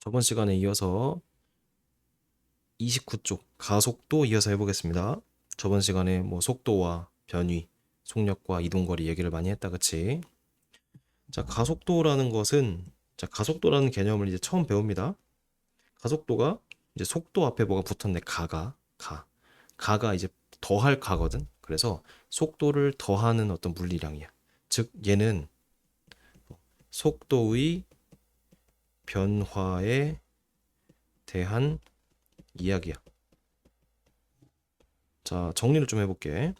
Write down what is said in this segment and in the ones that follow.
저번 시간에 이어서 29쪽 가속도 이어서 해보겠습니다. 저번 시간에 뭐 속도와 변위, 속력과 이동거리 얘기를 많이 했다, 그치? 자, 가속도라는 개념을 이제 처음 배웁니다. 가속도가 이제 속도 앞에 뭐가 붙었네, 가가 이제 더할 가거든. 그래서 속도를 더하는 어떤 물리량이야. 즉, 얘는 속도의 변화에 대한 이야기야. 자, 정리를 좀 해볼게.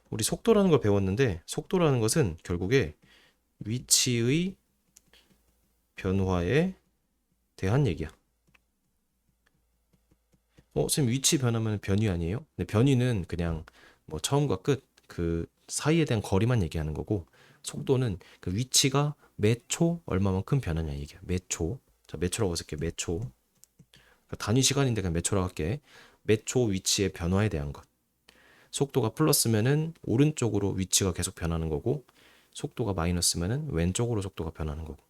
우리 속도라는 걸 배웠는데, 속도라는 것은 결국에 위치의 변화에 대한 얘기야. 선생님, 위치 변하면 변위 아니에요? 근데 변위는 그냥 뭐 처음과 끝, 그 사이에 대한 거리만 얘기하는 거고, 속도는 그 위치가 몇 초 얼마만큼 변하냐 얘기야. 몇 초. 자, 몇 초라고 쓸게. 몇 초. 그러니까 단위 시간인데 그냥 몇 초라고 할게. 몇 초 위치의 변화에 대한 것. 속도가 플러스면은 오른쪽으로 위치가 계속 변하는 거고, 속도가 마이너스면은 왼쪽으로 속도가 변하는 거고.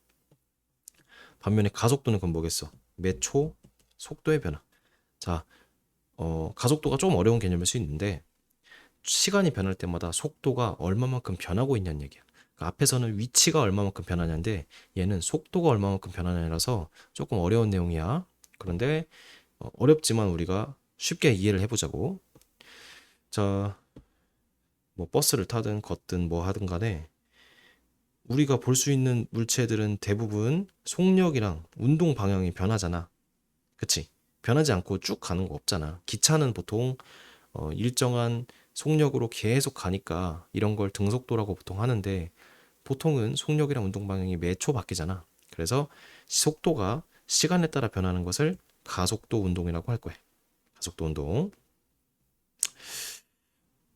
반면에 가속도는 그럼 뭐겠어? 몇 초 속도의 변화. 자, 가속도가 좀 어려운 개념일 수 있는데 시간이 변할 때마다 속도가 얼마만큼 변하고 있냐는 얘기야. 그러니까 앞에서는 위치가 얼마만큼 변하냐인데 얘는 속도가 얼마만큼 변하냐라서 조금 어려운 내용이야. 그런데 어렵지만 우리가 쉽게 이해를 해보자고. 자, 뭐 버스를 타든 걷든 뭐 하든 간에 우리가 볼 수 있는 물체들은 대부분 속력이랑 운동 방향이 변하잖아. 그치? 변하지 않고 쭉 가는 거 없잖아. 기차는 보통 일정한 속력으로 계속 가니까 이런 걸 등속도라고 보통 하는데 보통은 속력이랑 운동 방향이 매 초 바뀌잖아. 그래서 속도가 시간에 따라 변하는 것을 가속도 운동이라고 할 거야. 가속도 운동.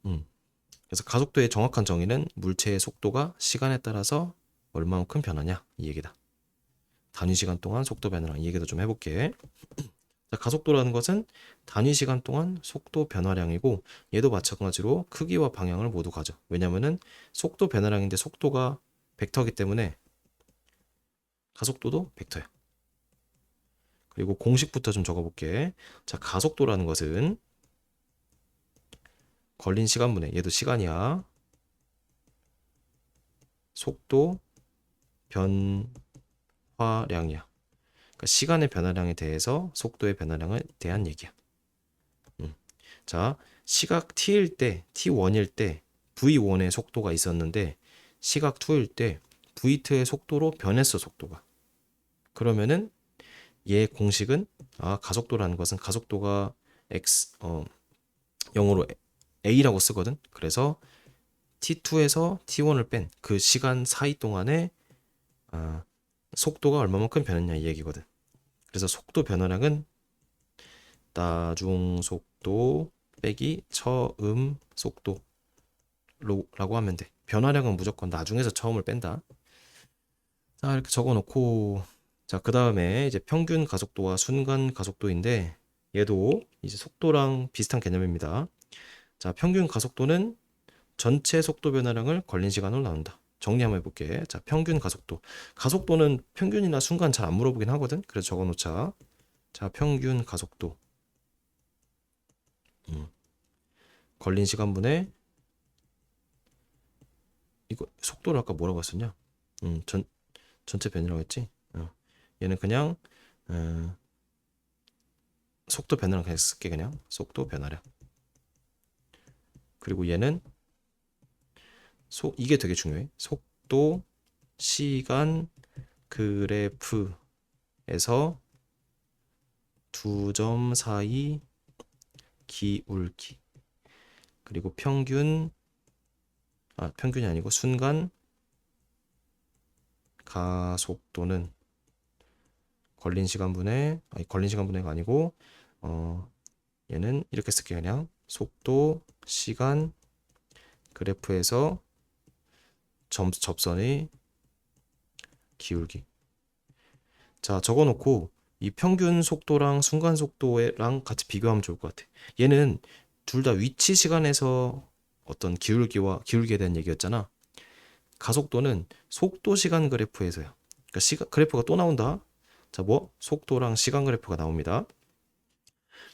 음. 그래서 가속도의 정확한 정의는 물체의 속도가 시간에 따라서 얼마만큼 변하냐 이 얘기다. 단위 시간 동안 속도 변화량 이 얘기도 좀 해볼게. 자, 가속도라는 것은 단위 시간 동안 속도 변화량이고 얘도 마찬가지로 크기와 방향을 모두 가져. 왜냐면은 속도 변화량인데 속도가 벡터이기 때문에 가속도도 벡터야. 그리고 공식부터 좀 적어볼게. 자, 가속도라는 것은 걸린 시간분의 얘도 시간이야. 속도 변화량이야. 그러니까 시간의 변화량에 대해서 속도의 변화량에 대한 얘기야. 자, 시각 t일 때, t1일 때 v1의 속도가 있었는데 시각 2일 때 v2의 속도로 변했어, 속도가. 그러면은 얘 공식은 가속도라는 것은 가속도가 x 0으로 a라고 쓰거든. 그래서 t2에서 t1을 뺀 그 시간 사이 동안에 속도가 얼마만큼 변했냐 이 얘기거든. 그래서 속도 변화량은 나중 속도 빼기 처음 속도라고 하면 돼. 변화량은 무조건 나중에서 처음을 뺀다. 자, 이렇게 적어 놓고 자, 그다음에 이제 평균 가속도와 순간 가속도인데 얘도 이제 속도랑 비슷한 개념입니다. 자, 평균 가속도는 전체 속도 변화량을 걸린 시간으로 나눈다. 정리 한번 해볼게. 자, 평균 가속도. 가속도는 평균이나 순간 잘 안 물어보긴 하거든. 그래서 적어 놓자. 자, 평균 가속도. 걸린 시간분의 이거 속도를 아까 뭐라고 했었냐? 전체 변이라고 했지? 얘는 그냥 속도 변화량 그냥 쓸게. 그냥 속도 변화량. 그리고 얘는 이게 되게 중요해. 속도 시간 그래프에서 두 점 사이 기울기. 그리고 평균이 아니고 순간 가속도는 걸린 시간분해가 아니고 얘는 이렇게 쓸게. 그냥 속도 시간 그래프에서 접선의 기울기. 자, 적어놓고 이 평균 속도랑 순간 속도랑 같이 비교하면 좋을 것 같아. 얘는 둘 다 위치 시간에서 어떤 기울기에 대한 얘기였잖아. 가속도는 속도 시간 그래프에서야. 그러니까 그래프가 또 나온다. 자, 뭐? 속도랑 시간 그래프가 나옵니다.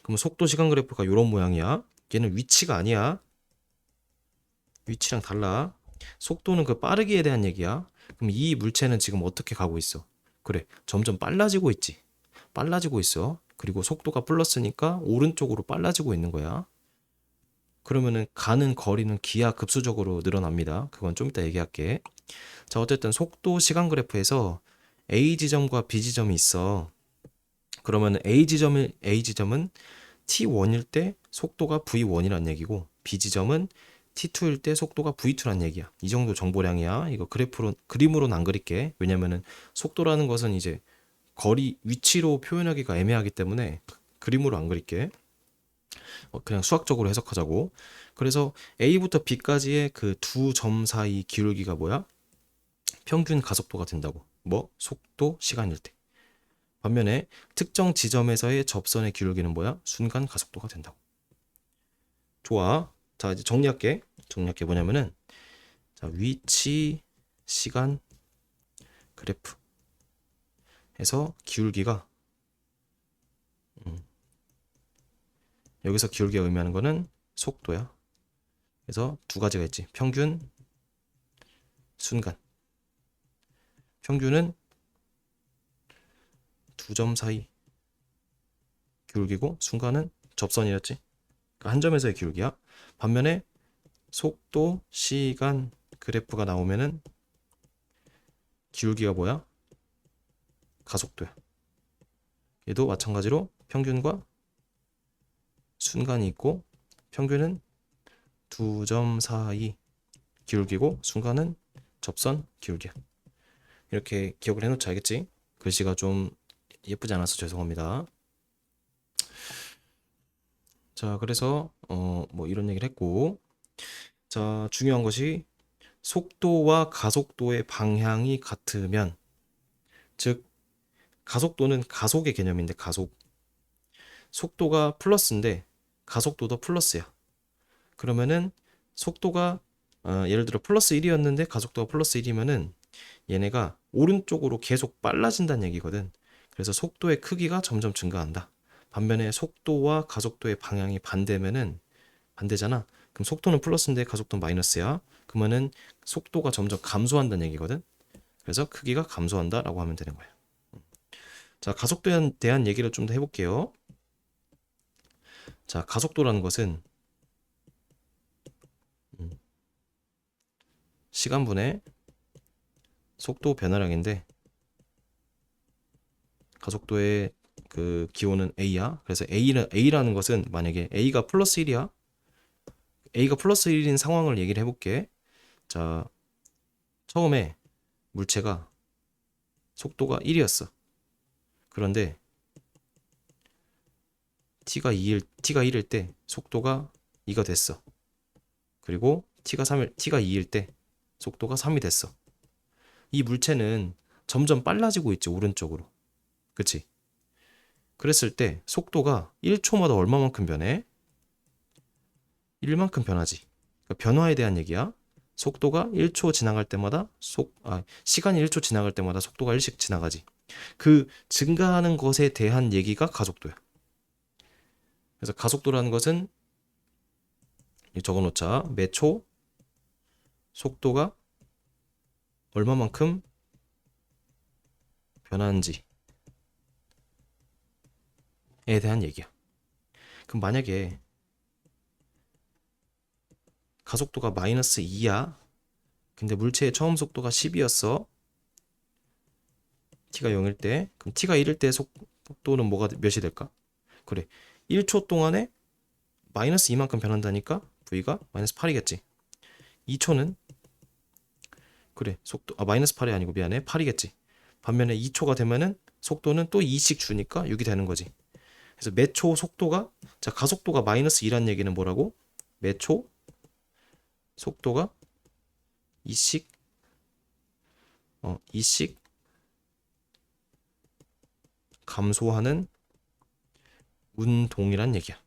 그럼 속도 시간 그래프가 이런 모양이야. 얘는 위치가 아니야. 위치랑 달라. 속도는 그 빠르기에 대한 얘기야. 그럼 이 물체는 지금 어떻게 가고 있어? 그래, 점점 빨라지고 있지. 빨라지고 있어. 그리고 속도가 플러스니까 오른쪽으로 빨라지고 있는 거야. 그러면은 가는 거리는 기하급수적으로 늘어납니다. 그건 좀 이따 얘기할게. 자, 어쨌든 속도 시간 그래프에서 A 지점과 B 지점이 있어. 그러면 A 지점은 T1일 때 속도가 V1이란 얘기고 B 지점은 T2일 때 속도가 V2란 얘기야. 이 정도 정보량이야. 이거 그림으로는 안 그릴게. 왜냐면은 속도라는 것은 이제 거리, 위치로 표현하기가 애매하기 때문에 그림으로 안 그릴게. 그냥 수학적으로 해석하자고. 그래서 A부터 B까지의 그 두 점 사이 기울기가 뭐야? 평균 가속도가 된다고. 뭐? 속도, 시간일 때. 반면에 특정 지점에서의 접선의 기울기는 뭐야? 순간 가속도가 된다고. 좋아. 자, 이제 정리할게 뭐냐면은 자, 위치, 시간, 그래프 해서 기울기가 여기서 기울기가 의미하는 거는 속도야. 그래서 두 가지가 있지. 평균, 순간. 평균은 두 점 사이 기울기고 순간은 접선이었지. 그러니까 한 점에서의 기울기야. 반면에 속도, 시간, 그래프가 나오면은 기울기가 뭐야? 가속도야. 얘도 마찬가지로 평균과 순간이 있고 평균은 두 점 사이 기울기고 순간은 접선 기울기야. 이렇게 기억을 해놓자. 알겠지? 글씨가 좀 예쁘지 않아서 죄송합니다. 자, 그래서 뭐 이런 얘기를 했고, 자, 중요한 것이 속도와 가속도의 방향이 같으면, 즉 가속도는 가속의 개념인데 가속, 속도가 플러스인데 가속도도 플러스야. 그러면은 속도가 예를 들어 플러스 1이었는데 가속도가 플러스 1이면은 얘네가 오른쪽으로 계속 빨라진다는 얘기거든. 그래서 속도의 크기가 점점 증가한다. 반면에 속도와 가속도의 방향이 반대잖아. 그럼 속도는 플러스인데 가속도는 마이너스야. 그러면은 속도가 점점 감소한다는 얘기거든. 그래서 크기가 감소한다라고 하면 되는 거야. 자, 가속도에 대한 얘기를 좀 더 해볼게요. 자, 가속도라는 것은 시간분의 속도 변화량인데 가속도의 그 기호는 A야. 그래서 A라는 것은 만약에 A가 플러스 1이야. A가 플러스 1인 상황을 얘기를 해볼게. 자, 처음에 물체가 속도가 1이었어. 그런데 T가 1일 때 속도가 2가 됐어. 그리고 T가 2일 때 속도가 3이 됐어. 이 물체는 점점 빨라지고 있지, 오른쪽으로. 그치? 그랬을 때 속도가 1초마다 얼마만큼 변해? 1만큼 변하지. 그러니까 변화에 대한 얘기야. 속도가 1초 지나갈 때마다 시간이 1초 지나갈 때마다 속도가 1씩 지나가지. 그 증가하는 것에 대한 얘기가 가속도야. 그래서 가속도라는 것은 적어놓자. 매초 속도가 얼마만큼 변하는지에 대한 얘기야. 그럼 만약에 가속도가 마이너스 2야. 근데 물체의 처음 속도가 10이었어. t가 0일 때. 그럼 t가 1일 때 속도는 몇이 될까? 그래. 1초 동안에 마이너스 2만큼 변한다니까 v가 마이너스 8이겠지. 2초는 그래. 마이너스 8이 아니고 미안해. 8이겠지. 반면에 2초가 되면은 속도는 또 2씩 주니까 6이 되는 거지. 그래서 매초 속도가 자, 가속도가 마이너스 2란 얘기는 뭐라고? 매초 속도가 2씩 2씩 감소하는 운동이란 얘기야.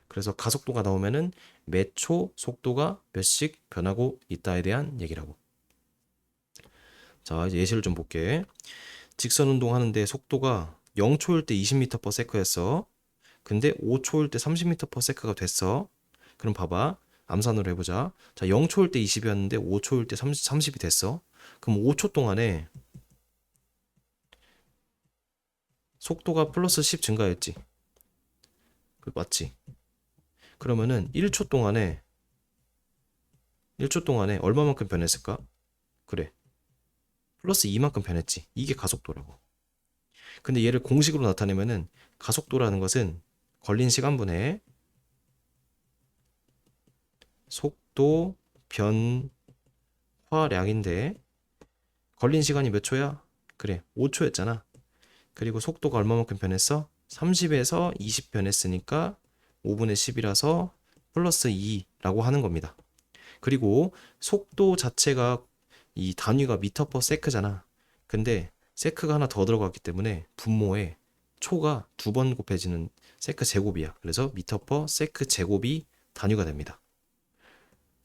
그래서 가속도가 나오면은 매초 속도가 몇씩 변하고 있다에 대한 얘기라고. 자, 이제 예시를 좀 볼게. 직선 운동하는데 속도가 0초일 때 20m/s였어. 근데 5초일 때 30m/s가 됐어. 그럼 봐봐. 암산으로 해보자. 자, 0초일 때 20이었는데 5초일 때 30이 됐어. 그럼 5초 동안에 속도가 플러스 10 증가했지. 맞지? 그러면은 1초 동안에 얼마만큼 변했을까? 그래. 플러스 2만큼 변했지. 이게 가속도라고. 근데 얘를 공식으로 나타내면은 가속도라는 것은 걸린 시간분의 속도 변화량인데 걸린 시간이 몇 초야? 그래, 5초였잖아. 그리고 속도가 얼마만큼 변했어? 30에서 20 변했으니까 5분의 10이라서 플러스 2라고 하는 겁니다. 그리고 속도 자체가 이 단위가 미터 퍼 세크잖아. 근데 세크가 하나 더 들어갔기 때문에 분모에 초가 두 번 곱해지는 세크 제곱이야. 그래서 미터 퍼 세크 제곱이 단위가 됩니다.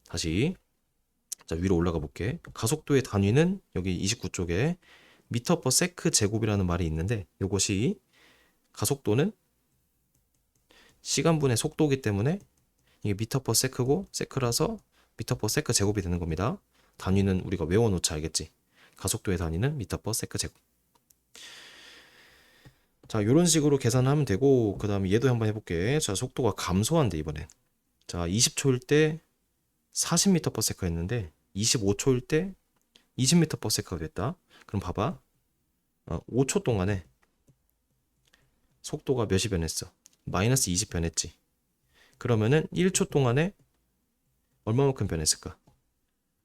다시 자, 위로 올라가 볼게. 가속도의 단위는 여기 29쪽에 미터 퍼 세크 제곱이라는 말이 있는데 이것이 가속도는 시간분의 속도이기 때문에 이게 미터 퍼 세크고 세크라서 미터 퍼 세크 제곱이 되는 겁니다. 단위는 우리가 외워놓자 알겠지? 가속도의 단위는 미터 퍼 세크 제곱. 자, 이런 식으로 계산하면 되고 그 다음에 얘도 한번 해볼게. 자, 속도가 감소한대 이번엔. 자, 20초일 때 40m/s였는데 25초일 때 20m/s가 됐다. 그럼 봐봐. 5초 동안에 속도가 몇이 변했어? 마이너스 20 변했지. 그러면은 1초 동안에 얼마만큼 변했을까?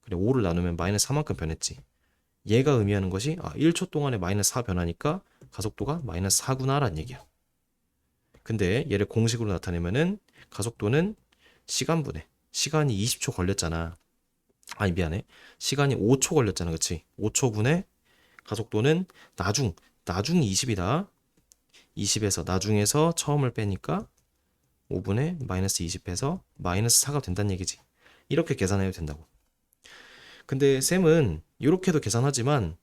그래, 5를 나누면 마이너스 4만큼 변했지. 얘가 의미하는 것이 1초 동안에 마이너스 4 변하니까 가속도가 마이너스 4구나 라는 얘기야. 근데 얘를 공식으로 나타내면은 가속도는 시간분에 시간이 20초 걸렸잖아. 아니 미안해. 시간이 5초 걸렸잖아. 그치? 5초분의 가속도는 나중이 20이다. 20에서 나중에서 처음을 빼니까 5분의 마이너스 20에서 마이너스 4가 된다는 얘기지. 이렇게 계산해도 된다고. 근데 쌤은 이렇게도 계산하지만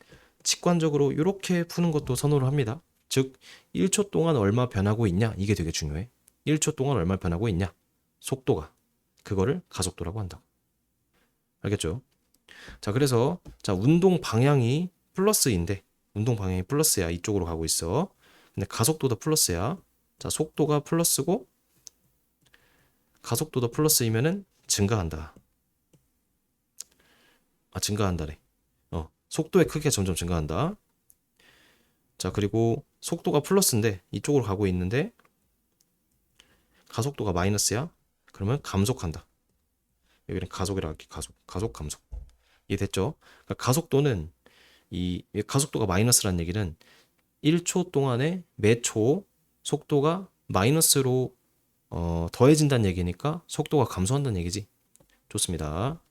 직관적으로 이렇게 푸는 것도 선호를 합니다. 즉 1초 동안 얼마 변하고 있냐 이게 되게 중요해. 1초 동안 얼마 변하고 있냐 속도가 그거를 가속도라고 한다. 알겠죠? 자, 그래서 자 운동 방향이 플러스인데 운동 방향이 플러스야. 이쪽으로 가고 있어. 근데 가속도도 플러스야. 자, 속도가 플러스고 가속도도 플러스이면은 증가한다. 증가한다래. 속도의 크기가 점점 증가한다. 자, 그리고 속도가 플러스인데 이쪽으로 가고 있는데 가속도가 마이너스야. 그러면 감속한다. 여기는 가속이라고 할게. 가속, 감속. 이해됐죠? 그러니까 가속도는 이 가속도가 마이너스라는 얘기는 1초 동안에 매초 속도가 마이너스로 더해진다는 얘기니까 속도가 감소한다는 얘기지. 좋습니다.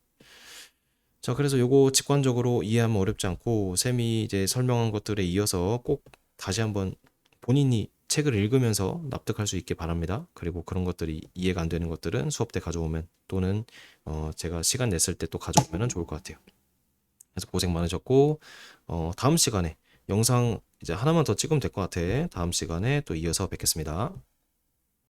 자, 그래서 요거 직관적으로 이해하면 어렵지 않고 쌤이 이제 설명한 것들에 이어서 꼭 다시 한번 본인이 책을 읽으면서 납득할 수 있게 바랍니다. 그리고 그런 것들이 이해가 안 되는 것들은 수업 때 가져오면 또는 제가 시간 냈을 때 또 가져오면 좋을 것 같아요. 그래서 고생 많으셨고 다음 시간에 영상 이제 하나만 더 찍으면 될 것 같아. 다음 시간에 또 이어서 뵙겠습니다.